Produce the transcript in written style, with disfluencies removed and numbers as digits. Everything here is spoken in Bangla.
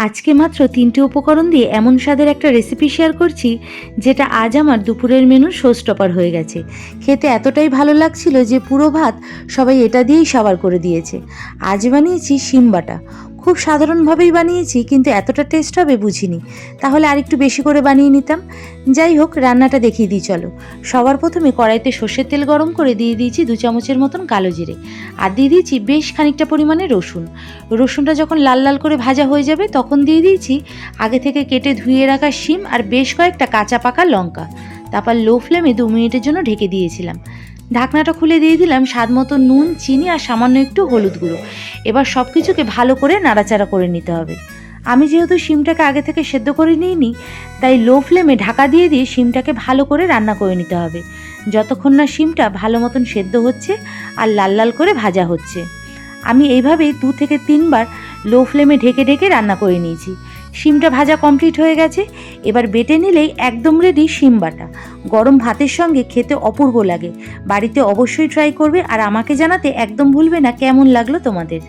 আজকে মাত্র ৩টে উপকরণ দিয়ে এমন স্বাদের একটা রেসিপি শেয়ার করছি, যেটা আজ আমার দুপুরের মেনুর শোস্টপার হয়ে গেছে। খেতে এতটাই ভালো লাগছিল যে পুরো ভাত সবাই এটা দিয়েই সাবার করে দিয়েছে। আজ বানিয়েছি শিম বাটা। খুব সাধারণভাবেই বানিয়েছি, কিন্তু এতটা টেস্ট হবে বুঝিনি। তাহলে আরেকটু বেশি করে বানিয়ে নিতাম। যাই হোক, রান্নাটা দেখিয়ে দিই চলো। সবার প্রথমে কড়াইতে সর্ষের তেল গরম করে দিয়ে দিয়েছি 2 চামচের মতন কালো জিরে, আর দিয়ে দিয়েছি বেশ খানিকটা পরিমাণে রসুন। রসুনটা যখন লাল লাল করে ভাজা হয়ে যাবে তখন দিয়ে দিয়েছি আগে থেকে কেটে ধুয়ে রাখা শিম আর বেশ কয়েকটা কাঁচা পাকা লঙ্কা। তারপর লো ফ্লেমে 2 মিনিটের জন্য ঢেকে দিয়েছিলাম। ঢাকনাটা খুলে দিয়ে দিলাম স্বাদ মতো নুন, চিনি আর সামান্য একটু হলুদ গুঁড়ো। এবার সব কিছুকে ভালো করে নাড়াচাড়া করে নিতে হবে। আমি যেহেতু শিমটাকে আগে থেকে সেদ্ধ করে নিইনি, তাই লো ফ্লেমে ঢাকা দিয়ে দিয়ে শিমটাকে ভালো করে রান্না করে নিতে হবে, যতক্ষণ না শিমটা ভালো মতন সেদ্ধ হচ্ছে আর লাল লাল করে ভাজা হচ্ছে। আমি এইভাবেই 2 থেকে 3 বার লো ফ্লেমে ঢেকে ঢেকে রান্না করে নিয়েছি। শিমটা ভাজা কমপ্লিট হয়ে গেছে। এবার বেটে নিলেই একদম রেডি শিম বাটা। গরম ভাতের সঙ্গে খেতে অপূর্ব লাগে। বাড়িতে অবশ্যই ট্রাই করবে আর আমাকে জানাতে একদম ভুলবে না কেমন লাগলো তোমাদের।